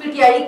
PTI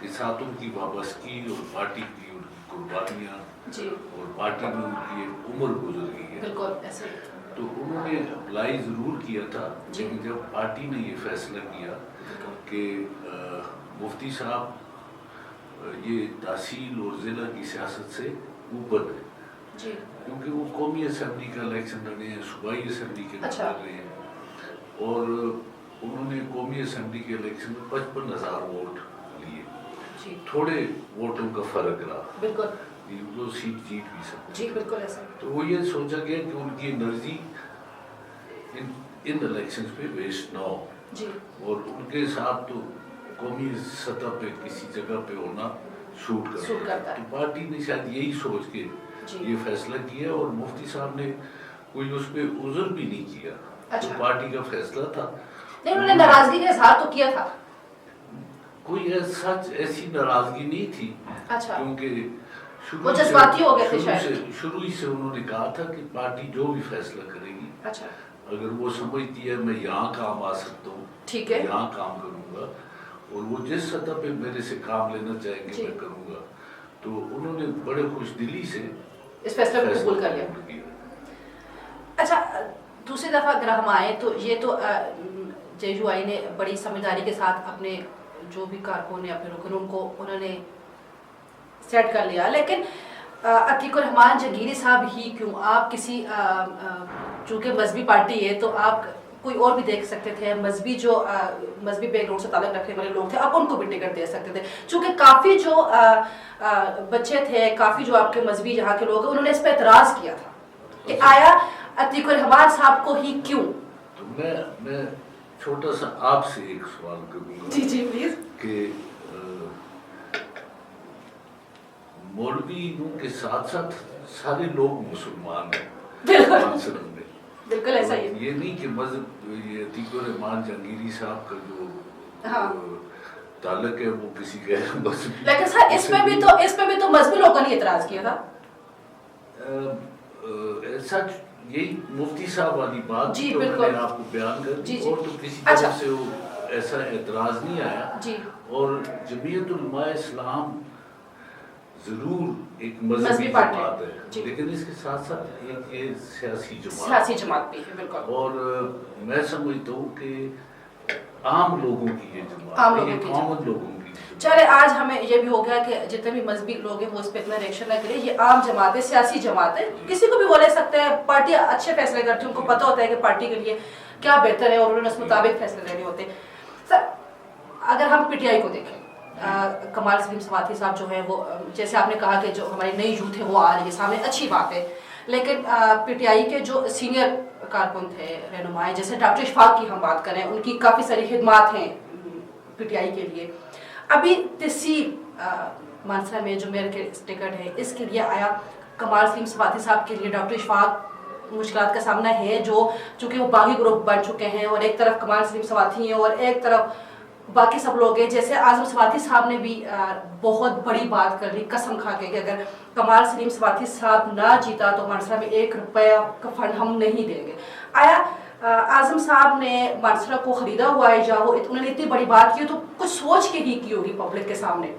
کے ساتھ ان کی وابستگی اور پارٹی کی ان کی قربانیاں جی اور پارٹی میں ان کی ایک عمر گزر گئی ہے. بالکل ایسے تو انہوں نے اپلائی ضرور کیا تھا, لیکن جب پارٹی نے یہ فیصلہ کیا کہ مفتی صاحب یہ تحصیل اور ضلع کی سیاست سے اوپر ہے, جی کیونکہ وہ قومی اسمبلی کا الیکشن لڑے ہیں, صوبائی اسمبلی کے لڑ رہے ہیں, اور انہوں نے قومی اسمبلی کے الیکشن میں 55,000 ووٹ لیے, تھوڑے ووٹوں کا فرق رہا, بالکل وہ سیٹ جیت بھی سکتے. جی بالکل ایسا. تو وہ یہ سوچا گیا کہ ان کی انرجی ان الیکشنز پہ ویسٹ نہ ہو, اور ان کے ساتھ تو قومی سطح پہ کسی جگہ پہ ہونا شوٹ کرتا ہے. تو پارٹی نے شاید یہی سوچ کے یہ فیصلہ کیا, اور مفتی صاحب نے کوئی اس پہ عذر بھی نہیں کیا. تو پارٹی کا فیصلہ تھا. انہوں نے ناراضگی کا اظہار تو کیا تھا, کوئی ایسی ناراضگی نہیں تھی, کیونکہ وہ جذباتی ہو گئے تھے شاید. شروع ہی سے انہوں نے کہا تھا کہ پارٹی جو بھی فیصلہ کرے گی, اگر وہ سمجھتی ہے میں یہاں کام آ سکتا ہوں, یہاں کام کروں گا, اور وہ جس سطح پہ میرے سے کام لینا چاہیں گے میں کروں گا. تو انہوں نے بڑے خوش دلی سے اس فیصلے کو قبول کر لیا. اچھا, دوسری دفعہ اگر ہم آئیں تو یہ تو جے یو آئی نے بڑی سمجھداری کے ساتھ اپنے جو بھی کارکن یا پھر رکن ان کو انہوں نے سیٹ کر لیا, لیکن عتیق الرحمان جہانگیری صاحب ہی کیوں؟ آپ کسی چونکہ مذہبی پارٹی ہے تو آپ کوئی اور بھی دیکھ سکتے تھے, مذہبی بیک گراؤنڈ سے تعلق رکھنے والے لوگ تھے, آپ ان کو بھی ٹکٹ دے سکتے تھے, چونکہ کافی جو بچے تھے, کافی جو آپ کے مذہبی یہاں کے لوگ ہیں, انہوں نے اس پہ اعتراض کیا تھا کہ آیا عتیق الرحمان صاحب کو ہی کیوں؟ تو میں چھوٹا سا آپ سے ایک سوال کروں گا. جی پلیز. کہ مولویوں کے ساتھ ساتھ سارے لوگ مسلمان ہیں, بالکل ایسا ہی. یہ نہیں کہ مذہب, یہ عتیق الرحمان جہانگیری صاحب کا جو تعلق ہے وہ کسی غیر مذہبی, لیکن سر اس پہ بھی تو مذہبی لوگوں نے اعتراض کیا تھا. سچ یہی مفتی صاحب والی بات جو میں نے آپ کو بیان کر دی, اور تو کسی طرف سے وہ ایسا اعتراض نہیں آیا. اور جمعیت علماء اسلام ضرور ایک مذہبی جماعت ہے, لیکن اس کے ساتھ ساتھ ایک یہ سیاسی جماعت بھی ہے. بالکل. اور میں سمجھتا ہوں کہ عام لوگوں کی یہ جماعت ہے, عام لوگوں کی. چلے آج ہمیں یہ بھی ہو گیا کہ جتنے بھی مذہبی لوگ ہیں وہ اس پہ اتنا ریئیکشن نہ کرے, یہ عام جماعت ہے, سیاسی جماعت ہے, کسی کو بھی وہ لے سکتے ہیں. پارٹی اچھے فیصلے کرتی ہے, ان کو پتہ ہوتا ہے کہ پارٹی کے لیے کیا بہتر ہے, اور انہوں نے اس مطابق فیصلے لینے ہوتے ہیں. سر اگر ہم پی ٹی آئی کو دیکھیں, کمال سلیم سواتھی صاحب جو ہے وہ, جیسے آپ نے کہا کہ جو ہماری نئی یوتھ ہے وہ آ رہی ہے سامنے, اچھی بات ہے, لیکن پی ٹی آئی کے جو سینئر کارکن تھے, رہنمائے, جیسے ڈاکٹر اشفاق کی ہم بات کریں, ان کی کافی ساری خدمات ہیں پی ٹی آئی کے لیے. ابھی تحصیل مانسا میں جو میئر کے ٹکٹ ہے اس کے لیے آیا کمال سلیم سواتھی صاحب کے لیے ڈاکٹر اشفاق مشکلات کا سامنا ہے, جو چونکہ وہ باغی گروپ بن چکے ہیں, اور ایک طرف کمال سلیم سواتھی ہیں اور ایک طرف باقی سب لوگ ہیں. جیسے اعظم سواتھی صاحب نے بھی بہت بڑی بات کر لی قسم کھا کے کہ اگر کمال سلیم سواتھی صاحب نہ جیتا تو مانسا میں 1 روپیہ کا فنڈ ہم نہیں دیں گے. آیا اعظم صاحب نے مانسا کو خریدا ہوا ہے, جا وہ انہوں نے اتنی بڑی بات کی تو کچھ سوچ کے ہی کی ہوگی پبلک کے سامنے.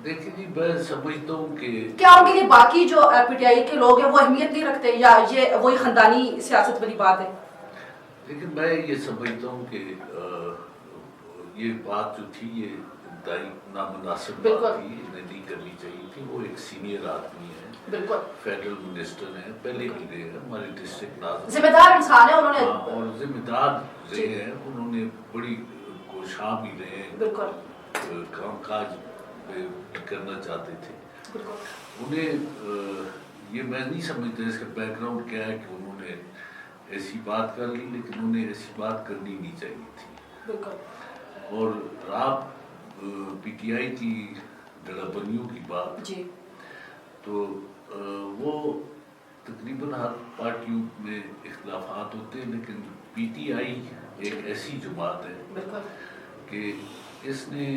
دیکھیں جی, میں سمجھتا ہوں کہ کیا ان کے لیے باقی جو پی ٹی آئی کے لوگ ہیں وہ اہمیت نہیں رکھتے, یا یہ وہی خاندانی سیاست والی بات ہے؟ لیکن میں یہ سمجھتا ہوں کہ یہ بات جو تھی یہ انتہائی نامناسب بات تھی, انہیں نہیں کرنی چاہیے تھی. وہ ایک سینئر آدمی ہے, بالکل فیڈرل منسٹر ہیں, پہلے بھی رہے ہیں ہمارے ڈسٹرکٹ ناظم, ذمہ دار انسان ہے انہوں نے, اور ذمہ دار رہے ہیں, انہوں نے بڑی کوشاں بھی رہے ہیں, بالکل کام کاج کرنا چاہتے تھے. انہیں یہ میں نہیں سمجھتا اس کا بیک گراؤنڈ کیا ہے کہ انہوں نے ایسی بات کر لی, لیکن انہیں ایسی بات کرنی نہیں چاہیے تھی. بالکل. اور رات پی ٹی آئی کی ڈڑا بنیوں کی بات, جی, تو وہ تقریباً ہر پارٹیوں میں اختلافات ہوتے ہیں, لیکن پی ٹی آئی ایک ایسی جماعت ہے کہ اس نے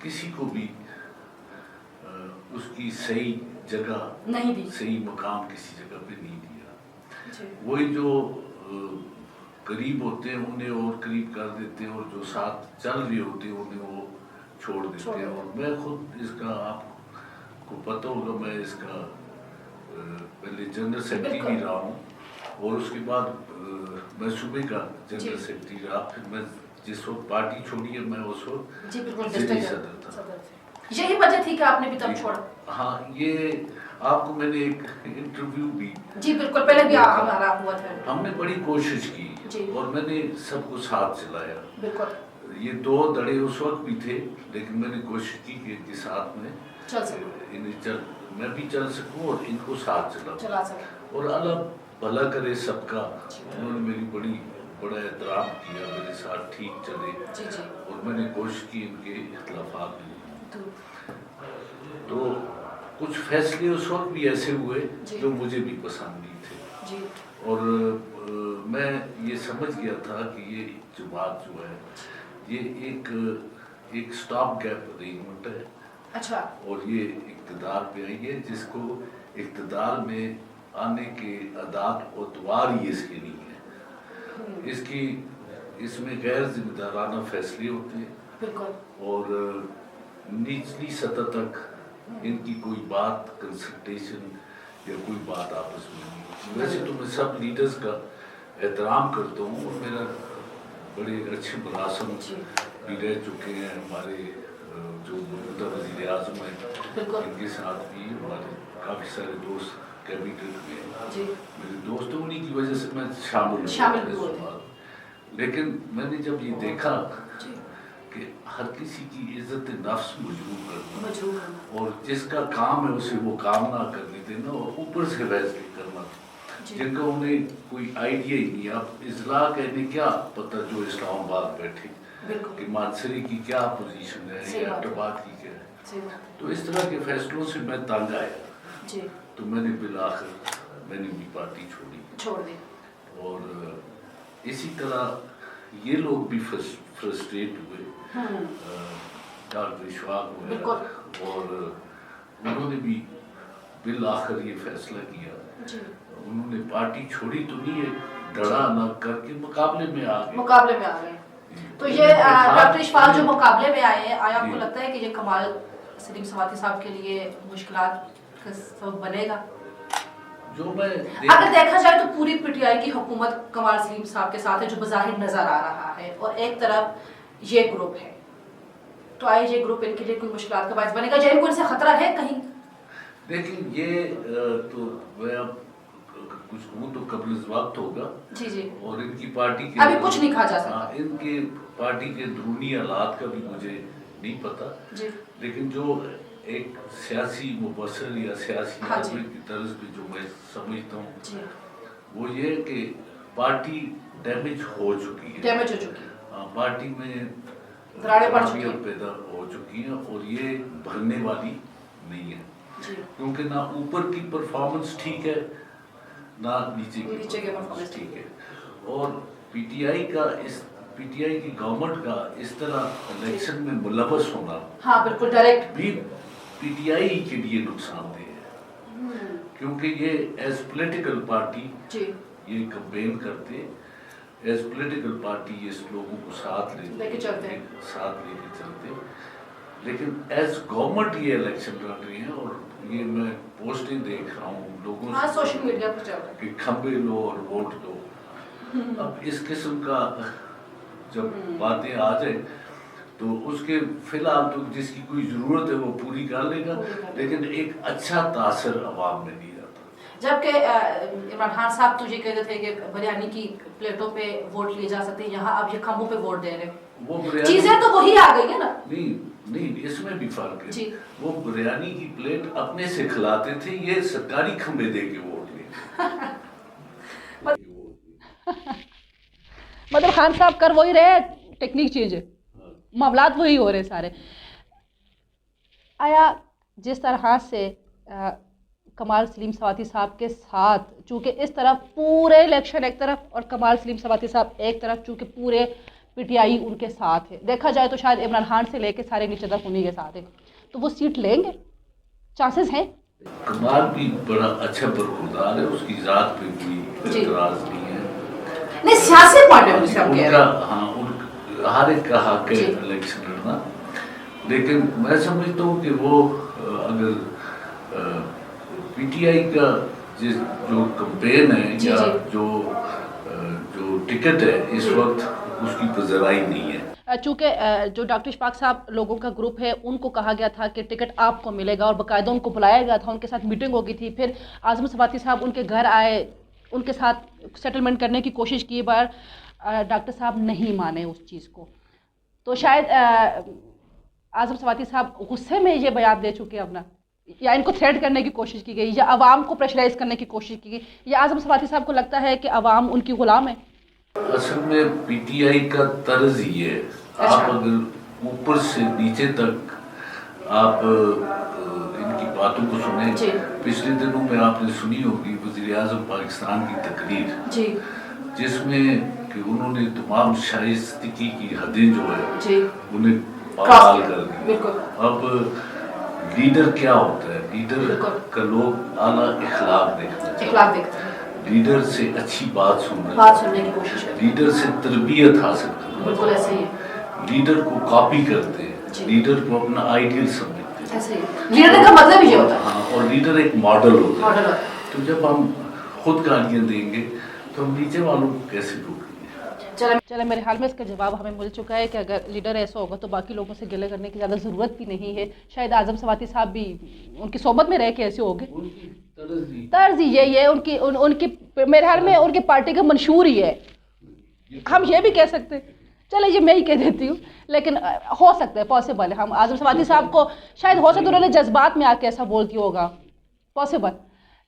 کسی کو بھی اس کی صحیح جگہ نہیں دی, صحیح مقام کسی جگہ پہ نہیں دیا. وہی جو قریب ہوتے ہیں انہیں اور قریب کر دیتے ہیں، اور جو ساتھ چل رہے ہوتے ہیں انہیں وہ چھوڑ دیتے ہیں. اور میں خود اس کا، آپ کو پتہ ہوگا، میں اس کا پہلے جنرل سیکرٹری بھی رہا ہوں، اور اس کے بعد میں صوبے کا جنرل سیکرٹری رہا. پھر میں جس وقت پارٹی چھوڑی ہے میں اس وقت ضلعی صدر تھا. یہی وجہ تھی کہ آپ نے بھی تب چھوڑا؟ ہاں، یہ آپ کو میں نے ایک انٹرویو بھی، جی بالکل، پہلے بھی ہمارا ہوا تھا. ہم نے بڑی کوشش کی اور میں نے سب کو ساتھ چلایا. بالکل. یہ 2 دڑے اس وقت بھی تھے، لیکن میں نے کوشش کی کہ ان کے ساتھ میں چل سکوں، میں بھی چل سکوں اور ان کو ساتھ چلا سکوں. اور اللہ بھلا کرے سب کا. انہوں نے میری بڑا احترام کیا، میرے ساتھ ٹھیک چلے، اور میں نے کوشش کی ان کے اختلافات میں. تو کچھ فیصلے اس وقت بھی ایسے ہوئے جو مجھے بھی پسند نہیں تھے، اور میں یہ سمجھ گیا تھا کہ یہ جماعت جو ہے یہ ایک سٹاپ گیپ ارینجمنٹ ہے. اچھا. اور یہ اقتدار پہ آئی ہے، جس کو اقتدار میں آنے کے عادات و اتوار ہی اس کے نہیں ہے. اس میں غیر ذمہ دارانہ فیصلے ہوتے ہیں. بالکل. اور نچلی سطح تک ان کی کوئی بات کنسلٹیشن یا کوئی بات آپس میں نہیں. ویسے تو میں سب لیڈرز کا احترام کرتا ہوں، اور میرا بڑے اچھے مراسم بھی رہ چکے ہیں. ہمارے جو موجودہ وزیر اعظم ہیں ان کے ساتھ بھی ہمارے کافی سارے دوست کیبنٹ میں میرے دوست ہیں، انہیں کی وجہ سے میں شامل ہوں. لیکن میں نے جب یہ دیکھا کہ ہر کسی کی عزت نفس مجروح کرنا، اور جس کا کام ہے اسے وہ کام نہ کرنے دینا، اور اوپر سے فیصلے کرنا جن کا انہیں کوئی آئیڈیا ہی نہیں. اب اضلاع کا انہیں کیا پتہ جو اسلام آباد بیٹھے کہ مانسری کی کیا پوزیشن ہے یا اٹباد کی کیا ہے. تو اس طرح کے فیصلوں سے میں تنگ آیا، تو میں نے بالآخر میں نے بھی پارٹی چھوڑ دی. اور اسی طرح یہ لوگ بھی فرسٹریٹ ہوئے، ڈاکٹر اشفاق وغیرہ، اور انہوں نے بھی بالآخر یہ فیصلہ کیا. انہوں نے پارٹی چھوڑی تو نہیں ہے، ڈرا نہ کر کے مقابلے میں آ گئے. تو یہ ڈاکٹر اشفاق جو مقابلے میں آئے، آیا آپ کو لگتا ہے کہ یہ کمال سلیم سماعتی صاحب کے لیے مشکلات کا سبب بنے گا؟ اگر دیکھا جائے تو پوری پی ٹی آئی کی حکومت کمال سلیم صاحب کے ساتھ ہے، جو بظاہر نظر آ رہا ہے، اور ایک طرف یہ گروپ ہے. تو آئے یہ گروپ ان کے لیے کوئی مشکلات کا باعث بنے گا؟ جن کو ان سے خطرہ ہے کہیں؟ لیکن یہ تو میں اب کچھ کہوں تو قبل از وقت ہوگا. اور ان کی پارٹی کے ابھی کچھ نہیں کہا جا سکتا. ان کی پارٹی کے اندرونی حالات کا بھی مجھے نہیں پتا. لیکن جو ایک سیاسی مبصر یا سیاسی آدمی کی طرز پہ جو میں سمجھتا ہوں وہ یہ کہ پارٹی ڈیمیج ہو چکی ہے. پارٹی میں خرابیاں پیدا ہو چکی ہیں، اور یہ بھرنے والی نہیں ہے. کیونکہ نہ اوپر کی پرفارمنس ٹھیک ہے نہ نیچے کی پرفارمنس ٹھیک ہے. اور پی ٹی آئی کی گورنمنٹ کا اس طرح الیکشن میں ملوث ہونا بالکل ڈائریکٹ بھی پی ٹی آئی کے لیے نقصان دہ ہے. کیونکہ یہ ایز پولیٹیکل پارٹی یہ کمپین کرتے، ایز پولیٹیکل پارٹی اس لوگوں کو ساتھ لے کے چلتے، لیکن ایز گورنمنٹ یہ الیکشن لڑ رہی ہیں. اور یہ میں پوسٹیں دیکھ رہا ہوں لوگوں سے سوشل میڈیا پر چل رہا ہے کہ کھمبے لو اور ووٹ دو. اب اس قسم کا جب باتیں آ جائیں تو اس کے فی الحال تو جس کی کوئی ضرورت ہے وہ پوری کر لے گا، لیکن ایک اچھا تاثر عوام میں نہیں آتا. جبکہ عمران خان صاحب تو یہ کہتے تھے کہ بریانی کی پلیٹوں پہ ووٹ لیے جا سکتے ہیں، یہاں آپ یہ کھمبوں پہ ووٹ دے رہے ہیں. چیزیں تو وہی آ گئی ہیں نا. نہیں، اس میں بھی فرق ہے. وہ بریانی کی پلیٹ اپنے سے کھلاتے تھے، یہ سرکاری کھمبے دے کے ووٹ لے. مطلب خان صاحب کر وہی رہے، ٹیکنیک چینج ہے، معاملات وہی ہو رہے سارے. آیا جس طرح سے کمال سلیم سماعتی صاحب کے ساتھ، چونکہ اس طرف پورے الیکشن ایک طرف اور کمال سلیم سماعتی صاحب ایک طرف، چونکہ پورے پی ٹی آئی ان کے ساتھ ہے، دیکھا جائے تو شاید عمران خان سے لے کے سارے نیچے تک انہی کے ساتھ ہے، تو وہ سیٹ لیں گے؟ چانسز ہیں. کمال بھی بڑا اچھا برخوردار ہے، اس کی ذات پہ کوئی اعتراض نہیں ہے. نہیں سیاسی پوائنٹ آف ویو سے ہم کہہ رہے ہیں. ہاں ہر ایک کا حق ہے الیکشن لڑنا، لیکن میں سمجھتا ہوں کہ وہ اگر پی ٹی آئی کا جو کمپین ہے یا جو ٹکٹ ہے اس وقت اس کی پذیرائی نہیں ہے. چونکہ جو ڈاکٹر اشفاق صاحب لوگوں کا گروپ ہے ان کو کہا گیا تھا کہ ٹکٹ آپ کو ملے گا اور باقاعدہ ان کو بلایا گیا تھا، ان کے ساتھ میٹنگ ہو گئی تھی، پھر اعظم صفاتی صاحب ان کے گھر آئے، ان کے ساتھ سیٹلمنٹ کرنے کی کوشش کی، بار ڈاکٹر صاحب نہیں مانے اس چیز کو. تو شاید اعظم صفاتی صاحب غصے میں یہ بیان دے چکے اپنا، یا ان کو تھریٹ کرنے کی کوشش کی گئی، یا عوام کو پریشرائز کرنے کی کوشش کی گئی، یا اعظم صفاتی صاحب کو لگتا ہے کہ عوام ان کی غلام ہے. اصل میں پی ٹی آئی کا طرز ہی ہے، آپ اگر اوپر سے نیچے تک آپ ان کی باتوں کو سنیں. پچھلے دنوں میں آپ نے سنی ہوگی وزیر اعظم پاکستان کی تقریر، جس میں کہ انہوں نے تمام شائستگی کی حدیں جو ہے انہیں پامال کر دی. اب لیڈر کیا ہوتا ہے؟ لیڈر کا لوگ اعلیٰ اخلاق دیکھتے ہیں، لیڈر سے اچھی بات سننے کی کوشش کرتے ہیں، لیڈر سے تربیت حاصل کرتے ہیں، لیڈر کو کاپی کرتے ہیں، لیڈر کو اپنا آئیڈیل سمجھتے ہیں. لیڈر کا مطلب یہ ہوتا ہے. ہاں، اور لیڈر ایک ماڈل ہوتا ہے. تو جب ہم خود گالیاں دیں گے تو ہم نیچے والوں کو کیسے روکیں گے؟ چلے میرے حال میں اس کا جواب ہمیں مل چکا ہے کہ اگر لیڈر ایسا ہوگا تو باقی لوگوں سے گلے کرنے کی زیادہ ضرورت بھی نہیں ہے. شاید اعظم صفاتی صاحب بھی ان کی صحبت میں رہ کے ایسے ہو گئے. طرز یہ ہے ان کی میرے حال میں ان کی پارٹی کا منشور ہی ہے. ہم یہ بھی کہہ سکتے ہیں، چلے یہ میں ہی کہہ دیتی ہوں، لیکن ہو سکتا ہے پاسبل ہے. ہم اعظم صفاتی صاحب کو شاید ہو سکتا ہے انہوں نے جذبات میں آ کے ایسا بول دیا ہوگا، پاسبل،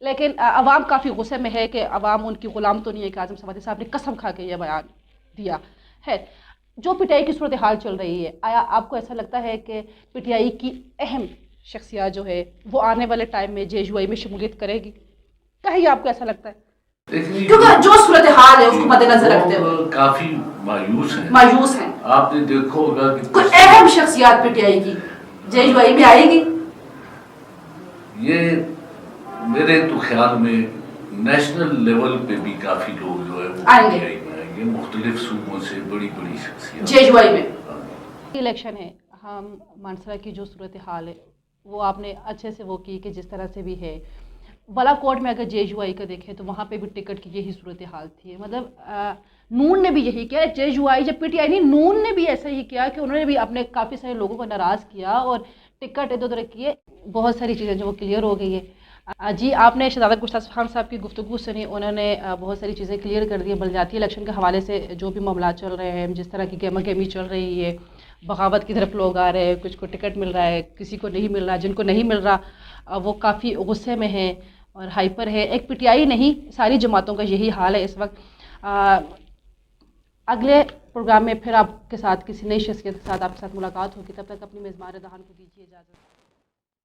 لیکن عوام کافی غصے میں ہے کہ عوام ان کی غلام تو نہیں ہے کہ اعظم صفاتی صاحب نے قسم کھا کے یہ بیان دیا ہے. جو پی ٹی آئی کی صورتحال چل رہی ہے، آیا آپ کو ایسا لگتا ہے کہ پی ٹی آئی کی اہم شخصیات جو ہے وہ آنے والے ٹائم میں جے یو آئی میں شمولیت کرے گی؟ کہیں آپ کو ایسا لگتا ہے؟ کیونکہ جو صورتحال ہے اس کو مد نظر رکھتے ہوئے کافی مایوس ہیں. آپ نے دیکھا ہوگا کہ کوئی اہم شخصیات پی ٹی آئی کی جے یو آئی میں آئے گی. یہ میرے تو خیال میں نیشنل لیول پہ بھی کافی لوگ جو ہے وہ آئیں گے، مختلف صوبوں سے بڑی شخصیات جے یو آئی میں. الیکشن ہے، ہم مانسرا کی جو صورتحال ہے وہ آپ نے اچھے سے وہ کی کہ جس طرح سے بھی ہے. بالا کوٹ میں اگر جے یو آئی کا دیکھیں تو وہاں پہ بھی ٹکٹ کی یہی صورتحال تھی. مطلب نون نے بھی یہی کیا، جے یو آئی جب پی ٹی آئی نہیں، نون نے بھی ایسا ہی کیا کہ انہوں نے بھی اپنے کافی سارے لوگوں کو ناراض کیا اور ٹکٹ ادھر ادھر کیے. بہت ساری چیزیں جو وہ کلیئر ہو گئی ہے. جی آپ نے شہزادہ گشتاسپ خان صاحب کی گفتگو سنی، انہوں نے بہت ساری چیزیں کلیئر کر دی ہیں. بلدیاتی الیکشن کے حوالے سے جو بھی معاملات چل رہے ہیں، جس طرح کی گہما گہمی چل رہی ہے، بغاوت کی طرف لوگ آ رہے ہیں، کچھ کو ٹکٹ مل رہا ہے، کسی کو نہیں مل رہا، جن کو نہیں مل رہا وہ کافی غصے میں ہیں اور ہائپر ہے. ایک پی ٹی آئی نہیں، ساری جماعتوں کا یہی حال ہے اس وقت. اگلے پروگرام میں پھر آپ کے ساتھ کسی نئی شخصیت کے ساتھ آپ کے ساتھ ملاقات ہوگی. تب تک اپنی میزبان ردحان کو دیجیے اجازت.